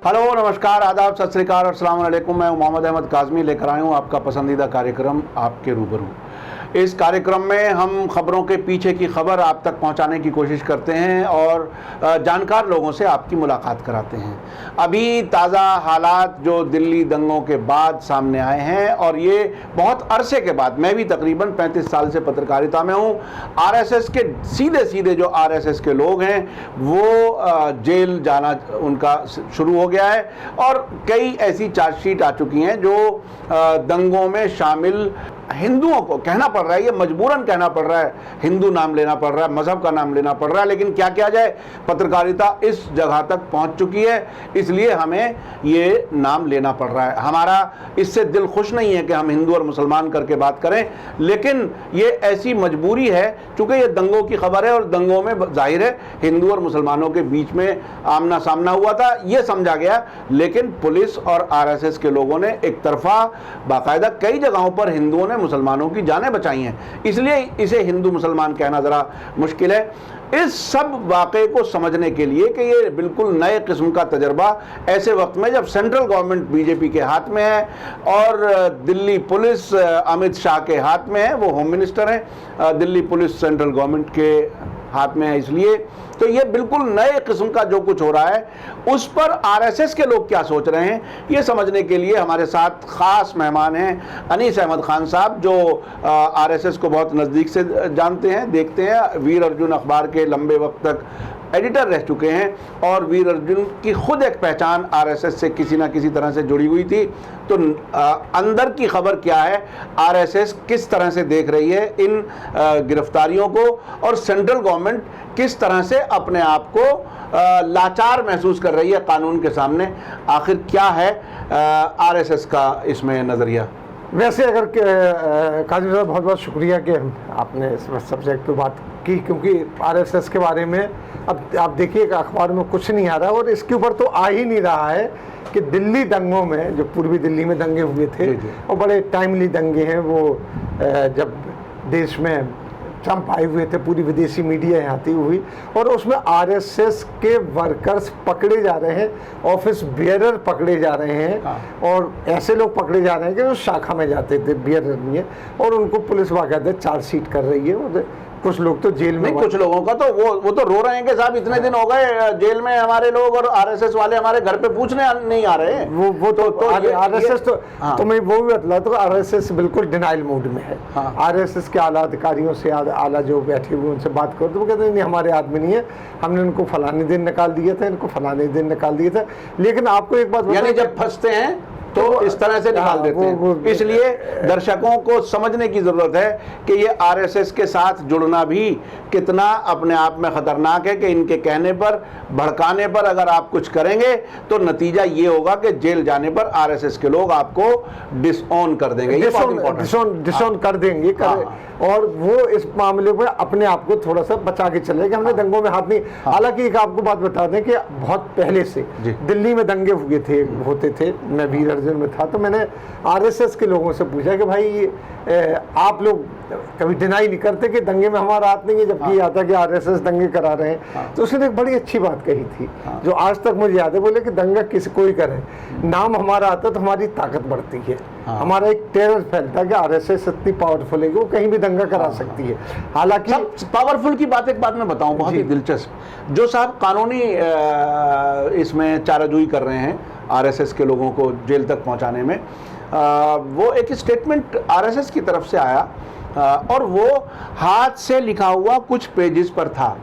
Hello, नमस्कार, आदाब, सत श्री अकाल और अस्सलाम वालेकुम। मैं मोहम्मद अहमद काज़मी लेकर आया हूँ आपका पसंदीदा कार्यक्रम आपके रूबरू। इस कार्यक्रम में हम खबरों के पीछे की खबर आप तक पहुंचाने की कोशिश करते हैं और जानकार लोगों से आपकी मुलाकात कराते हैं। अभी ताज़ा हालात जो दिल्ली दंगों के बाद सामने आए हैं और ये बहुत अरसे के बाद, मैं भी तकरीबन 35 साल से पत्रकारिता में हूँ। आरएसएस के सीधे सीधे जो आरएसएस के लोग हैं वो जेल जाना उनका शुरू हो गया है और कई ऐसी चार्जशीट आ चुकी हैं जो दंगों में शामिल हिंदुओं को कहना पड़ रहा है, ये मजबूरन कहना पड़ रहा है, हिंदू नाम लेना पड़ रहा है, मजहब का नाम लेना पड़ रहा है, लेकिन क्या किया जाए, पत्रकारिता इस जगह तक पहुंच चुकी है, इसलिए हमें ये नाम लेना पड़ रहा है। हमारा इससे दिल खुश नहीं है कि हम हिंदू और मुसलमान करके बात करें, लेकिन ये ऐसी मजबूरी है चूँकि ये दंगों की खबर है और दंगों में जाहिर है हिंदू और मुसलमानों के बीच में आमना सामना हुआ था, ये समझा गया। लेकिन पुलिस और आरएसएस के लोगों ने एक तरफा बाकायदा कई जगहों पर हिंदुओं ने मुसलमानों की जानें बचाई हैं, इसलिए इसे हिंदू मुसलमान कहना ज़रा मुश्किल है। इस सब वाक़े को समझने के लिए कि ये बिल्कुल नए किस्म का तजर्बा ऐसे वक्त में जब सेंट्रल गवर्नमेंट बीजेपी के हाथ में है और दिल्ली पुलिस अमित शाह के हाथ में है, वो होम मिनिस्टर हैं, दिल्ली पुलिस सेंट्रल गवर्नमेंट के हाथ में है, इसलिए तो ये बिल्कुल नए किस्म का जो कुछ हो रहा है उस पर आरएसएस के लोग क्या सोच रहे हैं, ये समझने के लिए हमारे साथ ख़ास मेहमान हैं अनीस अहमद खान साहब, जो आरएसएस को बहुत नज़दीक से जानते हैं, देखते हैं। वीर अर्जुन अखबार के लंबे वक्त तक एडिटर रह चुके हैं और वीर अर्जुन की खुद एक पहचान आरएसएस से किसी ना किसी तरह से जुड़ी हुई थी। तो अंदर की खबर क्या है, आरएसएस किस तरह से देख रही है इन गिरफ्तारियों को और सेंट्रल गवर्नमेंट किस तरह से अपने आप को लाचार महसूस कर रही है कानून के सामने, आखिर क्या है आरएसएस का इसमें नज़रिया। वैसे अगर काजी साहब बहुत बहुत शुक्रिया कि आपने इस सब्जेक्ट पे बात की, क्योंकि आरएसएस के बारे में अब आप देखिए कि अखबार में कुछ नहीं आ रहा और इसके ऊपर तो आ ही नहीं रहा है कि दिल्ली दंगों में, जो पूर्वी दिल्ली में दंगे हुए थे और बड़े टाइमली दंगे हैं, वो जब देश में ट्रंप आए हुए थे, पूरी विदेशी मीडिया यहाँ थी हुई और उसमें आरएसएस के वर्कर्स पकड़े जा रहे हैं, ऑफिस बियरर पकड़े जा रहे हैं और ऐसे लोग पकड़े जा रहे हैं कि जो शाखा में जाते थे बियरर में, और उनको पुलिस बाकायदा चार्जशीट कर रही है और कुछ लोग तो जेल में, कुछ लोगों का तो वो तो रो रहे हैं कि साहब इतने दिन हो गए जेल में हमारे लोग और आरएसएस वाले हमारे घर पे पूछने नहीं आ रहे हैं। वो तो आरएसएस तो मैं वो भी बतला तो आरएसएस बिल्कुल डिनाइल मूड में है। आरएसएस के आला अधिकारियों से, आला जो बैठे हुए उनसे बात करो तो वो कहते हैं नहीं हमारे आदमी नहीं है, हमने इनको फलाने दिन निकाल दिया था, इनको फलाने दिन निकाल दिया था। लेकिन आपको एक बात, यानी जब फंसते हैं तो इस तरह से निकाल देते हैं। इसलिए दर्शकों को समझने की जरूरत है कि ये आरएसएस के साथ जुड़ना भी कितना अपने आप में खतरनाक है कि इनके कहने पर, भड़काने पर अगर आप कुछ करेंगे तो नतीजा ये होगा कि जेल जाने पर आरएसएस के लोग आपको डिसऑन कर देंगे, डिसऑन कर देंगे। और वो इस मामले में अपने आप को थोड़ा सा बचा के चले कि हमने दंगों में हाथ नहीं। हालांकि एक आपको बात बता दें कि बहुत पहले से दिल्ली में दंगे होते थे, मैं वीर अर्जुन में था, तो मैंने आरएसएस के लोगों से पूछा कि भाई आप लोग कभी डिनाई नहीं करते कि दंगे में हमारा हाथ नहीं है, जबकि ये आता कि आरएसएस दंगे करा रहे हैं। तो उसने एक बड़ी अच्छी बात कही थी जो आज तक मुझे याद है, बोले कि दंगा किसी कोई करे, नाम हमारा आता तो हमारी ताकत बढ़ती है। हमारा एक टेरर फैलता है कि आरएसएस इतनी पावरफुल है कि वो कहीं भी दंगा करा सकती है। हालांकि पावरफुल की बात एक बात मैं बताऊं, बहुत ही दिलचस्प, जो साहब कानूनी इसमें चाराजोई कर रहे हैं आरएसएस के लोगों को जेल तक पहुंचाने में, वो एक स्टेटमेंट आरएसएस की तरफ से आया और वो हाथ से लिखा हुआ कुछ पेजेस पर था।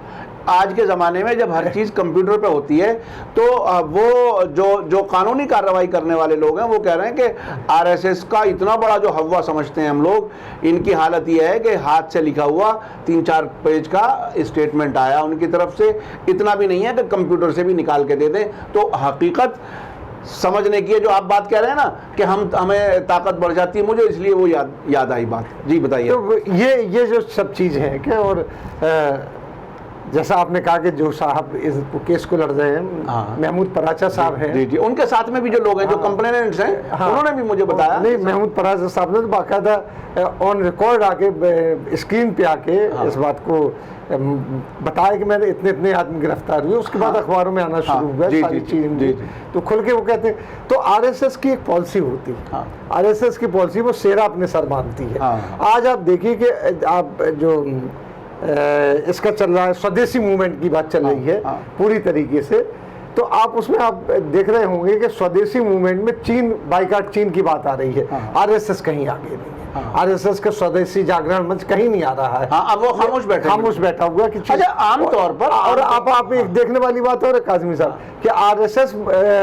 आज के ज़माने में जब हर चीज़ कंप्यूटर पे होती है तो वो जो कानूनी कार्रवाई करने वाले लोग हैं वो कह रहे हैं कि आरएसएस का इतना बड़ा जो हवा समझते हैं हम लोग, इनकी हालत ये है कि हाथ से लिखा हुआ 3-4 पेज का स्टेटमेंट आया उनकी तरफ से, इतना भी नहीं है कि कंप्यूटर से भी निकाल के दे दें। तो हकीकत समझने की है जो आप बात कह रहे हैं ना कि हमें ताकत बढ़ जाती है, मुझे इसलिए वो याद आई बात। जी बताइए। तो ये जो सब चीज़ है क्या, और जैसा आपने कहा कि जो साहब इस केस को लड़ रहे हैं, हाँ। महमूद पराचा साहब हैं, जी जी, उनके साथ में भी जो लोग हैं, जो कंप्लेनेंट्स हैं, उन्होंने भी मुझे बताया। नहीं, महमूद पराचा साहब ने तो बाकायदा ऑन रिकॉर्ड आके स्क्रीन पे आके इस बात को बताया कि मैंने इतने इतने आदमी गिरफ्तार हुए। उसके बाद अखबारों में आना शुरू हुआ सारी चीजें, तो खुल के वो कहते हैं। तो आरएसएस की एक पॉलिसी होती है, आरएसएस की पॉलिसी, वो शेरा अपने सर बांधती है। आज आप देखिए कि आप जो इसका चल रहा है, स्वदेशी मूवमेंट की बात चल रही है पूरी तरीके से, तो आप उसमें आप देख रहे होंगे कि स्वदेशी मूवमेंट में चीन, बाइकाट चीन की बात आ रही है। आरएसएस कहीं आगे नहीं है। आरएसएस का स्वदेशी जागरण मंच कहीं नहीं आ रहा है। अब वो खामोश बैठा हुआ कि अच्छा, आम तौर पर और आप एक देखने वाली बात और काज़मी साहब कि आरएसएस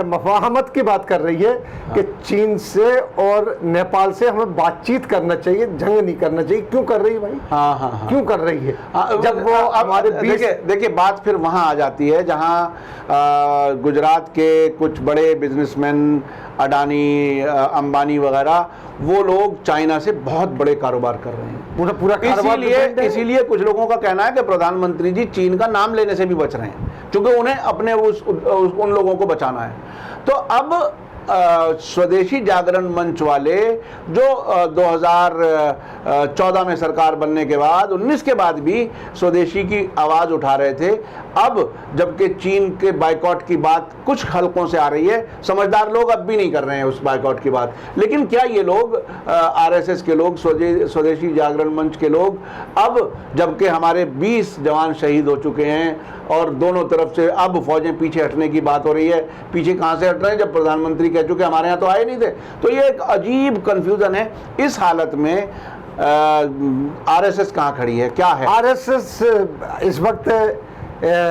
मफाहमत की बात कर रही है कि चीन से और नेपाल से हमें बातचीत करना चाहिए, जंग नहीं करना चाहिए। क्यों कर रही है भाई? क्यों कर रही है? जब वो हमारे देखिए बात फिर वहां आ जाती है जहां गुजरात के कुछ बड़े बिजनेसमैन, अडानी, अंबानी वगैरह, वो लोग चाइना से बहुत बड़े कारोबार कर रहे हैं। पूरा इसीलिए कुछ लोगों का कहना है कि प्रधानमंत्री जी चीन का नाम लेने से भी बच रहे हैं, क्योंकि उन्हें अपने उन लोगों को बचाना है। तो अब स्वदेशी जागरण मंच वाले जो 2014 में सरकार बनने के बाद 19 के बाद भी स्वदेशी की आवाज़ उठा रहे थे, अब जबकि चीन के बाइकॉट की बात कुछ हलकों से आ रही है, समझदार लोग अब भी नहीं कर रहे हैं उस बाइकॉट की बात। लेकिन क्या ये लोग आरएसएस के लोग, स्वदेशी जागरण मंच के लोग, अब जबकि हमारे 20 जवान शहीद हो चुके हैं और दोनों तरफ से अब फौजें पीछे हटने की बात हो रही है, पीछे कहाँ से हट रहे हैं जब प्रधानमंत्री कह चुके हमारे यहाँ तो आए नहीं थे। तो ये एक अजीब कंफ्यूजन है। इस हालत में आरएसएस कहाँ खड़ी है, क्या है? आरएसएस इस वक्त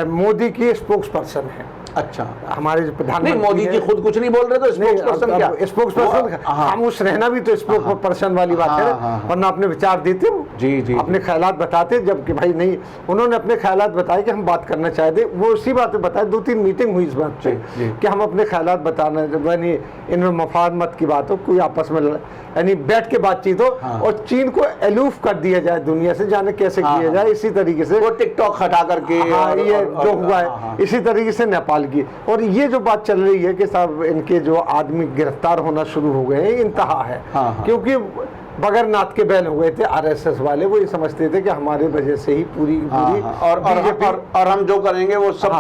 मोदी की स्पोक्स पर्सन है। अच्छा, हमारे जो प्रधानमंत्री मोदी जी खुद कुछ नहीं बोल रहे, तो स्पोक्स पर्सन क्या? स्पोक्स पर्सन खामोश रहना भी तो स्पोक्स पर्सन वाली बात है। वरना अपने विचार देते हो, जी अपने ख्यालात बताते, जबकि भाई नहीं, उन्होंने अपने ख्यालात बताए कि हम बात करना चाहते, वो उसी बात पे बताए। 2-3 मीटिंग हुई इस बात पे कि हम अपने ख्यालात बताना, यानी इनमें मफाद मत की बात हो, कोई आपस में यानी बैठ के बातचीत हो, और चीन को एलूफ कर दिया जाए दुनिया से, जाने कैसे किया जाए। इसी तरीके से वो टिकटॉक हटा करके ये जो हुआ है, इसी तरीके से नेपाल की। और ये जो बात चल रही है कि साहब इनके जो आदमी गिरफ्तार होना शुरू हो गए, इंतहा है। क्योंकि बगैर नाथ के बैल हो गए थे आरएसएस वाले, वो ये समझते थे कि हमारे वजह से ही पूरी और हम जो करेंगे वो सब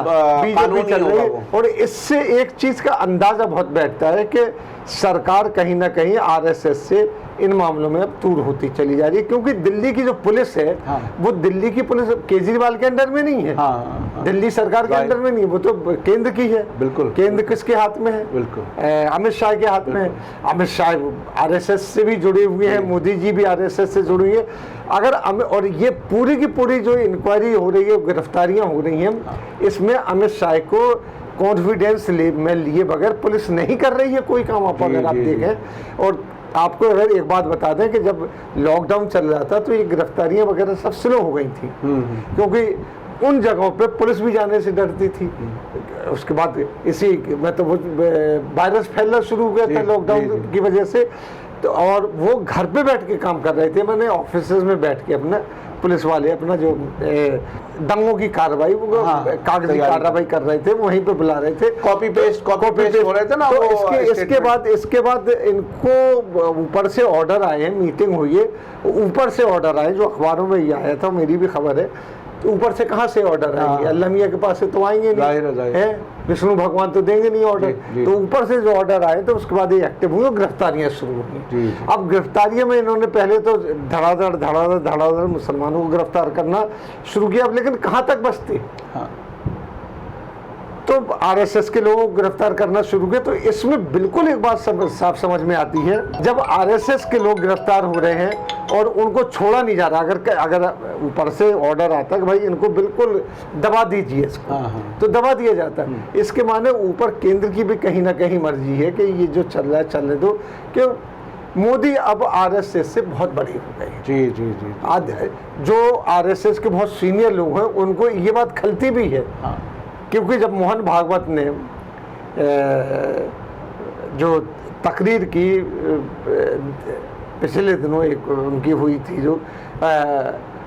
बीजेपी चल रही है। और इससे एक चीज का अंदाजा बहुत बैठता है कि सरकार कहीं ना कहीं आरएसएस से इन मामलों में अब दूर होती चली जा रही है। क्योंकि दिल्ली की जो पुलिस है, वो दिल्ली की पुलिस केजरीवाल के अंडर में नहीं है, दिल्ली सरकार के अंडर में नहीं, वो तो केंद्र की है। बिल्कुल, केंद्र किसके हाथ में है? बिल्कुल अमित शाह के हाथ में है। अमित शाह आरएसएस से भी जुड़े हुए हैं, मोदी जी भी आरएसएस से जुड़े हुए हैं। अगर और ये पूरी की पूरी जो इंक्वायरी हो रही है, गिरफ्तारियां हो रही हैं, इसमें अमित शाह को कॉन्फिडेंस में लिए बगैर पुलिस नहीं कर रही है कोई काम। आप अगर आप देखें, और आपको अगर एक बात बता दें कि जब लॉकडाउन चल रहा था तो ये गिरफ्तारियां वगैरह सब स्लो हो गई थी, क्योंकि उन जगहों पे पुलिस भी जाने से डरती थी। उसके बाद इसी मतलब वायरस फैलना शुरू हो गया था लॉकडाउन की वजह से, तो और वो घर पे बैठ के काम कर रहे थे, मैंने ऑफिस में बैठ के अपना पुलिस वाले अपना जो दंगों की कार्रवाई, वो कागजी कार्रवाई कर रहे थे, वहीं पे बुला रहे थे, कॉपी पेस्ट हो रहे थे ना। तो इसके बाद इनको ऊपर से ऑर्डर आए हैं, मीटिंग हुई है, ऊपर से ऑर्डर आए, जो अखबारों में ये आया था, मेरी भी खबर है। तो ऊपर से कहाँ से ऑर्डर आएंगे? अल्लाह मियां के पास से तो आएंगे नहीं, है विष्णु भगवान तो देंगे नहीं ऑर्डर। तो ऊपर से जो ऑर्डर आए तो उसके बाद ये एक्टिव हुए, गिरफ्तारियां शुरू हुई। अब गिरफ्तारियों में इन्होंने पहले तो धड़ाधड़ मुसलमानों को गिरफ्तार करना शुरू किया। अब लेकिन कहाँ तक बचते? तो आरएसएस के लोगों को गिरफ्तार करना शुरू किया। तो इसमें बिल्कुल एक बात साफ समझ में आती है, जब आरएसएस के लोग गिरफ्तार हो रहे हैं और उनको छोड़ा नहीं जा रहा, अगर ऊपर से ऑर्डर आता है कि भाई इनको बिल्कुल दबा दीजिए इसको, तो दबा दिया जाता है। इसके माने ऊपर केंद्र की भी कहीं ना कहीं मर्जी है कि ये जो चल रहा है चलने दो, कि मोदी अब आरएसएस से बहुत बड़े हो गए। जी। जो आरएसएस के बहुत सीनियर लोग हैं उनको ये बात खलती भी है, क्योंकि जब मोहन भागवत ने जो तकरीर की पिछले दिनों एक उनकी हुई थी, जो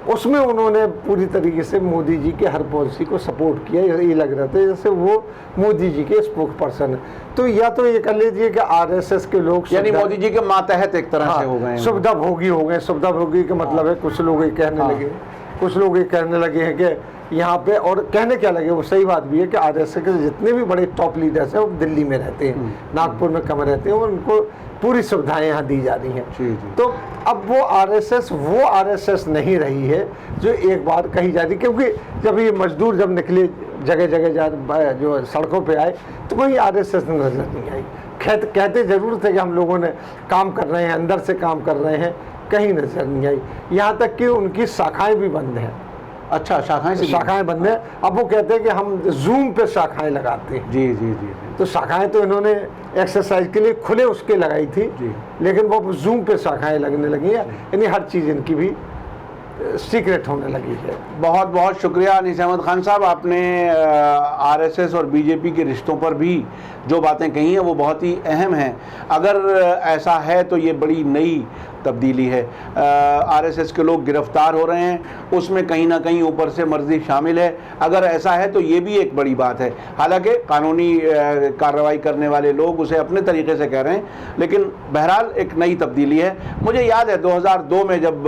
उसमें उन्होंने पूरी तरीके से मोदी जी के हर पॉलिसी को सपोर्ट किया। ये लग रहा था जैसे वो मोदी जी के स्पोक पर्सन है। तो या तो ये कर लीजिए कि आरएसएस के लोग यानी मोदी जी के मातहत एक तरह से हो गए हैं। सुविधा भोगी हो गए। सुविधा भोगी का मतलब है कुछ लोग ये कहने लगे हैं कि यहाँ पे, और कहने क्या लगे, वो सही बात भी है कि आरएसएस के जितने भी बड़े टॉप लीडर्स हैं वो दिल्ली में रहते हैं, नागपुर में कम रहते हैं, और उनको पूरी सुविधाएं यहाँ दी जा रही हैं। तो अब वो आरएसएस नहीं रही है जो एक बार कही जाती, क्योंकि जब ये मजदूर जब निकले जगह जगह जो सड़कों पे आए तो वही आरएसएस नजर नहीं आई। कहते जरूर थे कि हम लोगों ने काम कर रहे हैं, अंदर से काम कर रहे हैं, कहीं नजर नहीं आई। यहाँ तक कि उनकी शाखाएं भी बंद हैं। अच्छा, शाखाएं बंद हैं। अब वो कहते हैं कि हम जूम पे शाखाएं लगाते हैं। जी जी जी। तो शाखाएं तो इन्होंने एक्सरसाइज के लिए खुले उसके लगाई थी, लेकिन वो जूम पे शाखाएं लगने लगी हैं, यानी हर चीज़ इनकी भी सीक्रेट होने लगी है। बहुत बहुत शुक्रिया अनीस अहमद खान साहब, आपने आरएसएस और बीजेपी के रिश्तों पर भी जो बातें कही हैं वो बहुत ही अहम हैं। अगर ऐसा है तो ये बड़ी नई तब्दीली है। आरएसएस के लोग गिरफ्तार हो रहे हैं, उसमें कहीं ना कहीं ऊपर से मर्जी शामिल है। अगर ऐसा है तो ये भी एक बड़ी बात है। हालांकि कानूनी कार्रवाई करने वाले लोग उसे अपने तरीके से कह रहे हैं, लेकिन बहरहाल एक नई तब्दीली है। मुझे याद है 2002 में जब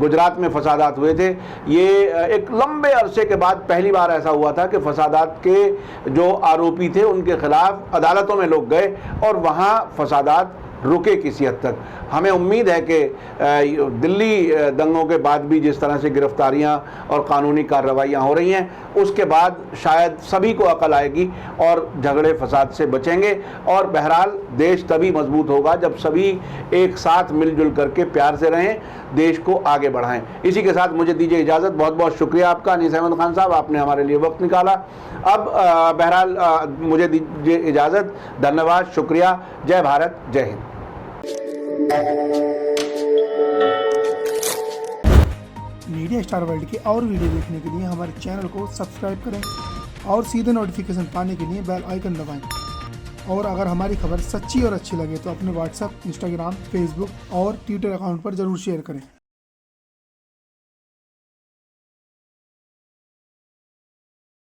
गुजरात में फसादात हुए थे, ये एक लंबे अरसे के बाद पहली बार ऐसा हुआ था कि फसादात के जो आरोपी थे उनके खिलाफ अदालतों में लोग गए और वहाँ फसादात रुके किसी हद तक। हमें उम्मीद है कि दिल्ली दंगों के बाद भी जिस तरह से गिरफ्तारियां और कानूनी कार्रवाइयां हो रही हैं, उसके बाद शायद सभी को अकल आएगी और झगड़े फसाद से बचेंगे। और बहरहाल देश तभी मजबूत होगा जब सभी एक साथ मिलजुल करके प्यार से रहें, देश को आगे बढ़ाएं। इसी के साथ मुझे दीजिए इजाज़त। बहुत बहुत शुक्रिया आपका अनीस अहमद खान साहब, आपने हमारे लिए वक्त निकाला। अब बहरहाल मुझे दीजिए इजाज़त। धन्यवाद, शुक्रिया। जय भारत, जय हिंद। मीडिया स्टार वर्ल्ड के और वीडियो देखने के लिए हमारे चैनल को सब्सक्राइब करें और सीधे नोटिफिकेशन पाने के लिए बेल आइकन दबाएं। और अगर हमारी खबर सच्ची और अच्छी लगे तो अपने व्हाट्सएप, इंस्टाग्राम, फेसबुक और ट्विटर अकाउंट पर ज़रूर शेयर करें।